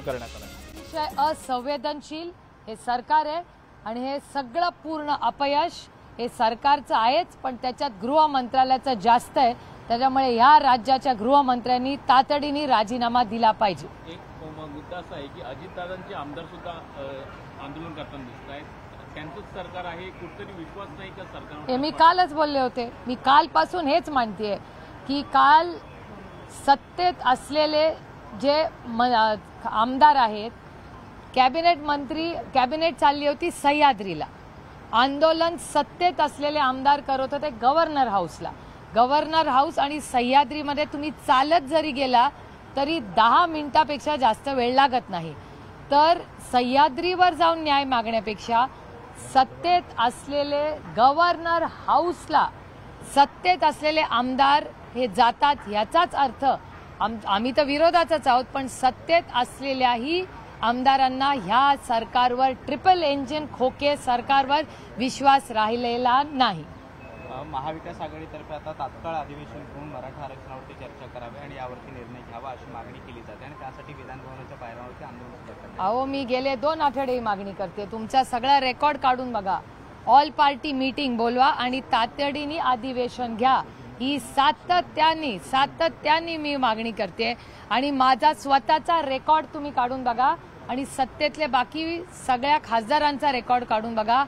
प्रयत्न करण्यात आला. अतिशय असंवेदनशील हे सरकार आहे आणि हे सगळं पूर्ण अपयश हे सरकारचं आहेच, पण त्याच्यात गृह मंत्रालयाचं जास्त आहे. त्याच्यामुळे या राज्याच्या गृहमंत्र्यांनी तातडीने राजीनामा दिला पाहिजे. एक मुद्दा असा आहे की अजितदादांचे आमदार सुद्धा आंदोलन करताना दिसत आहेत. त्यांचंच सरकार आहे, कुठतरी विश्वास नाही का सरकार? हे मी कालच बोलले होते. मी कालपासून हेच म्हणतेय की काल सत्तेत असलेले जे आमदार आहेत, कॅबिनेट चालली होती सह्याद्रीला, आंदोलन सत्तेत असलेले आमदार करत होते गव्हर्नर हाऊसला. गव्हर्नर हाऊस आणि सह्याद्रीमध्ये तुम्ही चालत जरी गेला तरी 10 मिनिटापेक्षा जास्त वेळ लागत नाही. तर सह्याद्रीवर जाऊन न्याय मागण्यापेक्षा सत्तेत असलेले गव्हर्नर हाऊसला सत्तेत असलेले आमदार हे जातात. याचाच अर्थ आम्ही तर विरोधातच आहोत, पण सत्तेत असलेल्याही आमदारांना ह्या सरकारवर, ट्रिपल इंजिन खोके सरकारवर विश्वास राहिलेला नाही. महाविकास आघाडीतर्फे आता तात्काळ अधिवेशन घेऊन मराठा आरक्षणावरती चर्चा करावी आणि यावरती निर्णय घ्यावा अशी मागणी केली जाते आणि त्यासाठी विधानभवनाच्या पायऱ्यावरती आंदोलन करतात. अहो, मी गेले 2 आठवडे ही मागणी करते. तुमचा सगळा रेकॉर्ड काढून बघा. ऑल पार्टी मीटिंग बोलवा आणि तातडीने अधिवेशन घ्या. ही सातत्याने मी मागणी करते आणि माझा स्वतःचा रेकॉर्ड तुम्ही काढून बघा आणि सत्तेतले बाकी सगळ्या खासदारांचा रेकॉर्ड काढून बघा.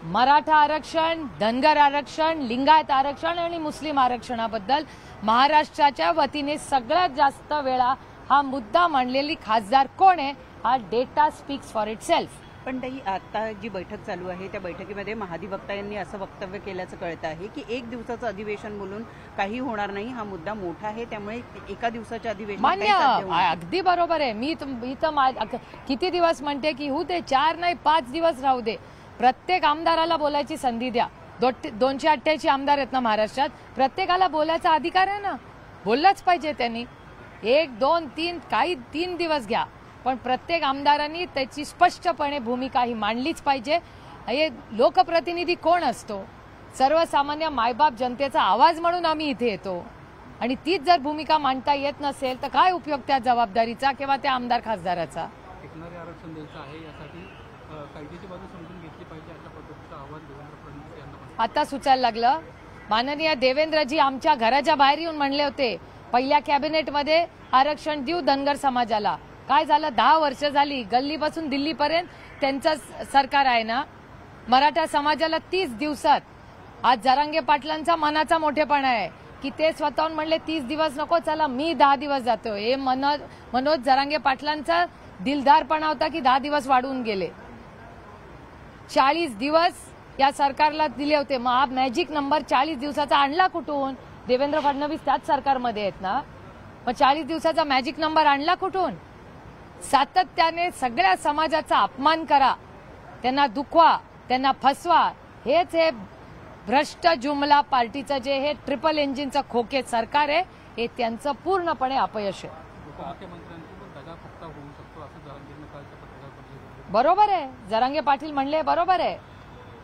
मराठा आरक्षण, धनगर आरक्षण, लिंगायत आरक्षण आणि मुस्लिम आरक्षणाबद्दल महाराष्ट्राच्या वतीने सगळ्यात जास्त वेळा हा मुद्दा मांडलेली खासदार कोण आहे? हा डेटा स्पीक्स फॉर इटसेल्फ. पण ताई, आता जी बैठक चालू आहे त्या बैठकीमध्ये महाधिवक्ता यांनी असं वक्तव्य केल्याचं कळतं आहे की 1 दिवसाचं अधिवेशन बोलून काही होणार नाही, हा मुद्दा मोठा आहे, त्यामुळे एका दिवसाच्या अधिवेशन मान्य, अगदी बरोबर आहे. मी तर किती दिवस म्हणते की होऊ दे, 4 नाही 5 दिवस राहू दे. प्रत्येक आमदाराला बोलायची संधी द्या. 288 आमदार आहेत ना महाराष्ट्रात, प्रत्येकाला बोलायचा अधिकार आहे ना, बोललाच पाहिजे त्यांनी. 1, 2, 3 काही 3 दिवस घ्या, पण प्रत्येक आमदारांनी त्याची स्पष्टपणे भूमिका ही मांडलीच पाहिजे. हे लोकप्रतिनिधी कोण असतो? सर्वसामान्य मायबाप जनतेचा आवाज म्हणून आम्ही इथे येतो आणि तीच जर भूमिका मांडता येत नसेल तर काय उपयोग त्या जबाबदारीचा किंवा त्या आमदार खासदाराचा? टिकणारे आरक्षण द्यायचं आहे, यासाठी कायद्याची बाजू समजून घेतली पाहिजे अशा पद्धतीचं आवाज देवेंद्र फडणवीस यांना आता सुचायला लागलं. माननीय देवेंद्रजी आमच्या घराच्या बाहेर येऊन म्हणले होते पहिल्या कॅबिनेटमध्ये आरक्षण देऊ धनगर समाजाला. काय झालं? 10 वर्ष झाली, गल्लीपासून दिल्लीपर्यंत त्यांचं सरकार आहे ना. मराठा समाजाला 30 दिवसात, आज जरांगे पाटलांचा मनाचा मोठेपणा आहे की ते स्वतःहून म्हणले 30 दिवस नको, चला मी 10 दिवस जातो. हे मनोज जरांगे पाटलांचा दिलदारपणा होता की 10 दिवस वाढवून गेले. 40 दिवस या सरकारला दिले होते. मग हा मॅजिक नंबर 40 दिवसाचा आणला कुठून? देवेंद्र फडणवीस त्याच सरकारमध्ये आहेत ना. मग 40 दिवसाचा मॅजिक नंबर आणला कुठून? सातत्याने सगळ्या समाजाचा अपमान करा, त्यांना दुखवा, त्यांना फसवा, हेच हे भ्रष्ट जुमला पार्टीचं जे हे ट्रिपल इंजिनचं खोके सरकार आहे, हे त्यांचं पूर्णपणे अपयश आहे. बरोबर आहे, जरांगे पाटील म्हणले बरोबर आहे.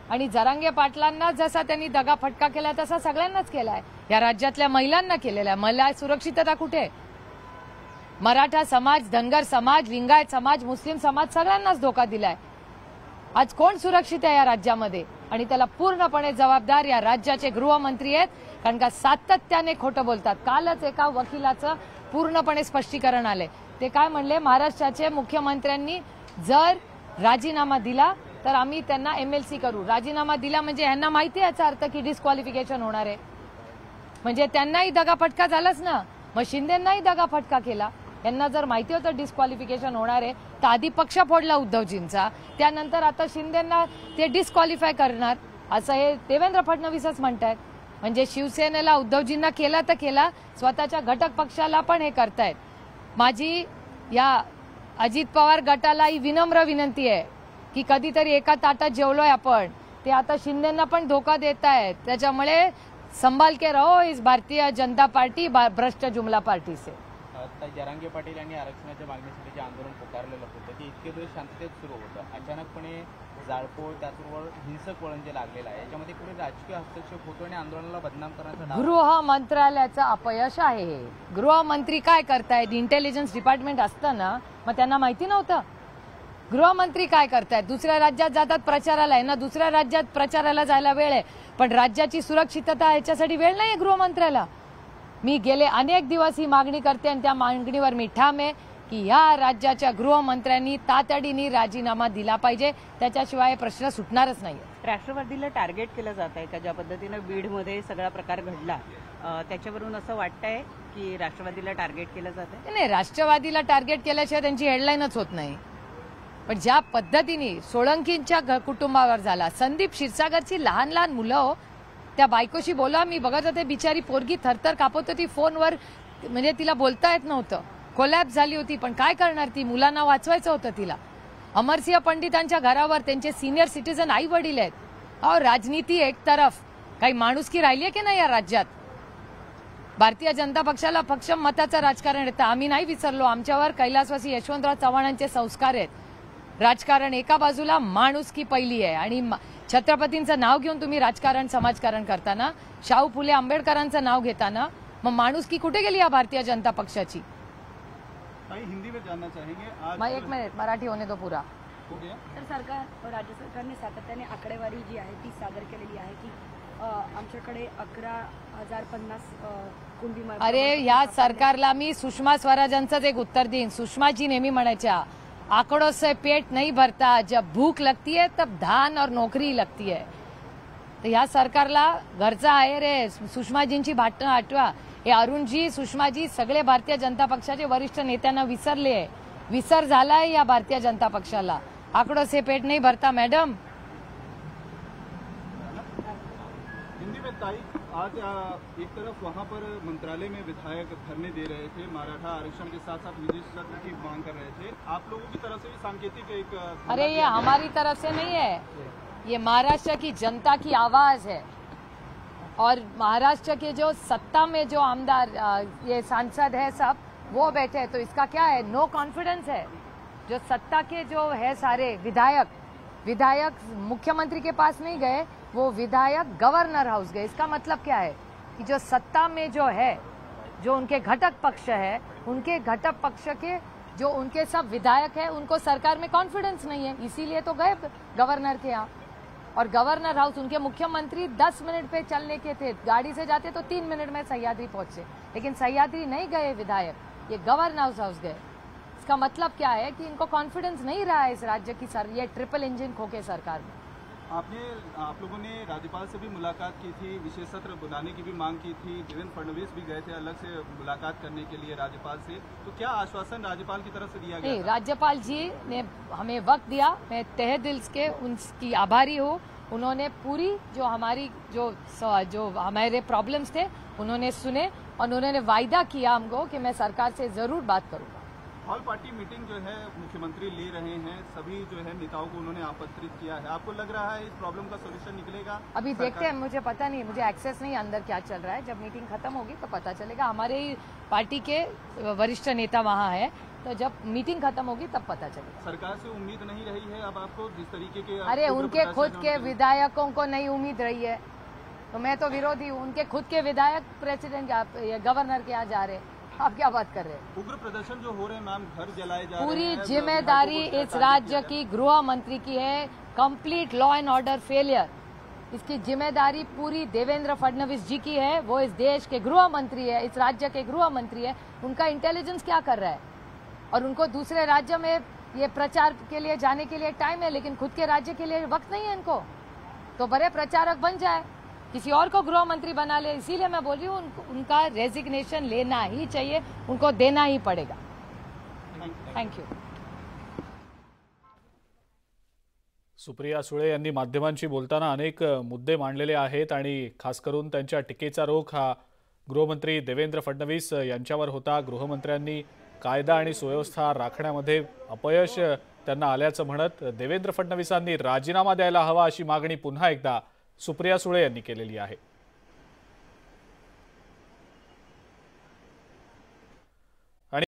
आणि जरांगे पाटलांना जसा त्यांनी दगाफटका केला तसा सगळ्यांनाच केलाय. या राज्यातल्या महिलांना केलेला आहे. महिला सुरक्षितता कुठे? मराठा समाज, धनगर समाज, लिंगायत समाज, मुस्लिम समाज सगळ्यांनाच धोका दिलाय. आज कोण सुरक्षित आहे या राज्यामध्ये? आणि त्याला पूर्णपणे जबाबदार या राज्याचे गृहमंत्री आहेत, कारण का सातत्याने खोटं बोलतात. कालच एका वकिलाचं पूर्णपणे स्पष्टीकरण आले. ते काय म्हणले? महाराष्ट्राचे मुख्यमंत्र्यांनी जर राजीनामा दिला तर आम्ही त्यांना MLC करू. राजीनामा दिला म्हणजे यांना माहिती आहे याचा अर्थ की डिस्क्वालिफिकेशन होणार आहे. म्हणजे त्यांनाही दगाफटका झालाच ना. मग शिंदेंनाही दगाफटका केला. यांना जर माहिती होतं डिस्क्वालिफिकेशन होणार आहे तर आधी पक्ष फोडला उद्धवजींचा, त्यानंतर आता शिंदेंना ते डिस्क्वालिफाय करणार असं हे देवेंद्र फडणवीसच म्हणतायत. म्हणजे शिवसेनेला उद्धवजींना केला तर केला, स्वतःच्या घटक पक्षाला पण हे करतायत. माझी या अजित पवार गटाला ही विनम्र विनंती आहे की कधीतरी एका ताटात जेवलोय आपण, ते आता शिंदेंना पण धोका देत आहेत. त्याच्यामुळे संभाल के रहो इस भारतीय जनता पार्टी भ्रष्ट जुमला पार्टी से. जरांगे पाटील यांनी आरक्षणाच्या मागणीसाठी जे आंदोलन पुकारलेलं होतं ते इतके दिवस शांततेत सुरू होतं, अचानकपणे जाळपोळ त्याचबरोबर हिंसक वळण जे लागलेलं आहे याच्यामध्ये कुठे राजकीय हस्तक्षेप होतो आणि आंदोलनाला बदनाम करण्याचा डाव गृह मंत्रालयाचं अपयश आहे हे. गृहमंत्री काय करतायत? इंटेलिजन्स डिपार्टमेंट असतं ना, मग त्यांना माहिती नव्हतं? गृहमंत्री काय करतायत? दुसऱ्या राज्यात जातात प्रचाराला, यांना दुसऱ्या राज्यात प्रचाराला जायला वेळ आहे, पण राज्याची सुरक्षितता याच्यासाठी वेळ नाहीये गृहमंत्र्याला. मी गेले अनेक दिवस ही मागणी करते आणि त्या मागणीवर मी ठाम आहे की या राज्याच्या गृहमंत्र्यांनी तातडीने राजीनामा दिला पाहिजे, त्याच्याशिवाय प्रश्न सुटणारच नाही. राष्ट्रवादीला टार्गेट केलं जात आहे का? ज्या पद्धतीनं बीडमध्ये सगळा प्रकार घडला त्याच्यावरून असं वाटतंय की राष्ट्रवादीला टार्गेट केलं जात आहे? नाही, राष्ट्रवादीला टार्गेट केल्याशिवाय त्यांची हेडलाईनच होत नाही. पण ज्या पद्धतीने सोळंकींच्या कुटुंबावर झाला, संदीप क्षीरसागरची लहान लहान मुलं हो, त्या बायकोशी बोला, मी बघत होते, बिचारी पोरगी थरथर कापत होती फोनवर, म्हणजे तिला बोलता येत नव्हतं, कोलॅप्स झाली होती. पण काय करणार, ती मुलांना वाचवायचं होतं तिला. अमरसिंह पंडितांच्या घरावर त्यांचे सिनियर सिटीजन आई वडील आहेत. अहो, राजनीती एक तरफ, काही माणुसकी राहिली आहे की नाही या राज्यात? भारतीय जनता पक्षाला पक्ष मताचं राजकारण येतं, आम्ही नाही विसरलो. आमच्यावर कैलासवासी यशवंतराव चव्हाणांचे संस्कार आहेत. राजकारण एका बाजूला, माणुसकी पहिली आहे. आणि छत्रपतींचं नाव घेऊन तुम्ही राजकारण समाजकारण करताना, शाहू फुले आंबेडकरांचं नाव घेताना, मग माणुसकी कुठे गेली या भारतीय जनता पक्षाची? हिंदी में जानना चाहेंगे आज। मैं 1 मिनिट, मराठी होने दो पूरा. हो गया तर सरकार, राज्य सरकारने सातत्याने आकडेवारी जी आहे ती सादर केलेली आहे की आमच्याकडे 11,050 कुंडी अरे, ह्या सरकारला मी सुषमा स्वराजांचंच एक उत्तर देईन. सुषमाजी नेहमी म्हणायच्या, आंकड़ों से पेट नहीं भरता, जब भूख लगती है तब धान और नौकरी लगती है. तर ह्या सरकारला घरचा आहे रे. सुषमाजींची भाटणं आठवा. हे अरुणजी, सुषमाजी सगळे भारतीय जनता पक्षाचे वरिष्ठ नेत्यांना विसरले आहे. विसर झालाय या भारतीय जनता पक्षाला. आंकड़ों से पेट नहीं भरता मैडम. हिंदी में ताई, आज एक तरफ वहां पर मंत्रालय में विधायक धरने दे रहे थे, मराठा आरक्षण के साथ साथ विदेश सत्र की मांग कर रहे थे, आप लोगों की तरफ से भी सांकेतिक एक अरे, ये हमारी तरफ से नहीं है, ये महाराष्ट्र की जनता की आवाज है. और महाराष्ट्र के जो सत्ता में जो आमदार, ये सांसद है सब, वो बैठे हैं, तो इसका क्या है? नो कॉन्फिडेंस है. जो सत्ता के जो है सारे विधायक मुख्यमंत्री के पास नहीं गए, वो विधायक गवर्नर हाउस गए. इसका मतलब क्या है कि जो सत्ता में जो है, जो उनके घटक पक्ष है, उनके घटक पक्ष के जो उनके सब विधायक है, उनको सरकार में कॉन्फिडेंस नहीं है, इसीलिए तो गए गवर्नर के यहाँ. और गवर्नर हाउस, उनके मुख्यमंत्री 10 मिनट पे चलने के थे, गाड़ी से जाते तो 3 मिनट में सह्याद्री पहुंचे, लेकिन सह्याद्री नहीं गए विधायक, ये गवर्नर हाउस गए. इसका मतलब क्या है कि इनको कॉन्फिडेंस नहीं रहा है इस राज्य की ये ट्रिपल इंजन खोके सरकार में. आप लोगों ने राज्यपाल से भी मुलाकात की थी, विशेष सत्र बुलाने की भी मांग की थी, देवेंद्र फडणवीस भी गए थे अलग से मुलाकात करने के लिए राज्यपाल से, तो क्या आश्वासन राज्यपाल की तरफ से दिया गया? राज्यपाल जी ने हमें वक्त दिया, मैं तहे दिल के उनकी आभारी हूँ. उन्होंने पूरी जो हमारी जो हमारे प्रॉब्लम्स थे उन्होंने सुने और उन्होंने वायदा किया हमको कि मैं सरकार से जरूर बात करूंगा. ऑल पार्टी मीटिंग जो है मुख्यमंत्री ले रहे हैं, सभी जो है नेताओं को उन्होंने आमंत्रित किया है, आपको लग रहा है इस प्रॉब्लम का सोल्यूशन निकलेगा? अभी देखते हैं, मुझे पता नहीं, मुझे एक्सेस नहीं अंदर क्या चल रहा है. जब मीटिंग खत्म होगी तो पता चलेगा. हमारे पार्टी के वरिष्ठ नेता वहाँ है, तो जब मीटिंग खत्म होगी तब पता चलेगा. सरकार से उम्मीद नहीं रही है अब आपको जिस तरीके के? अरे, उनके खुद के विधायकों को नहीं उम्मीद रही है, तो मैं तो विरोधी हूँ. उनके खुद के विधायक प्रेसिडेंट गवर्नर के यहाँ जा रहे हैं, आप क्या बात कर रहे हैं? उग्र प्रदर्शन जो हो रहे हैं मैम, घर जलाए जा रहे हैं, पूरी जिम्मेदारी इस राज्य की गृह मंत्री की है. Complete law end order failure, इसकी जिम्मेदारी पूरी देवेंद्र फडणवीस जी की है. वो इस देश के गृह मंत्री है, इस राज्य के गृह मंत्री है. उनका इंटेलिजेंस क्या कर रहा है? और उनको दूसरे राज्य में ये प्रचार के लिए जाने के लिए टाइम है, लेकिन खुद के राज्य के लिए वक्त नहीं है इनको. तो बड़े प्रचारक बन जाए, किसी और को गृह मंत्री बना ले. इसीलिए मैं बोल रही हूँ, उनका रेजिग्नेशन लेना ही चाहिए, उनको देना ही पड़ेगा. Thank you. सुप्रिया सुळे यांनी माध्यमांशी बोलताना अनेक मुद्दे मांडलेले आहेत आणि खास करून त्यांच्या टीकेचा रोख हा गृहमंत्री देवेंद्र फडणवीस यांच्यावर होता. गृहमंत्र्यांनी कायदा आणि सुव्यवस्था राखण्यामध्ये अपयश त्यांना आल्याचं म्हणत देवेंद्र फडणवीसांनी राजीनामा द्यायला हवा अशी मागणी पुन्हा एकदा सुप्रिया सुळे यांनी केलेली आहे.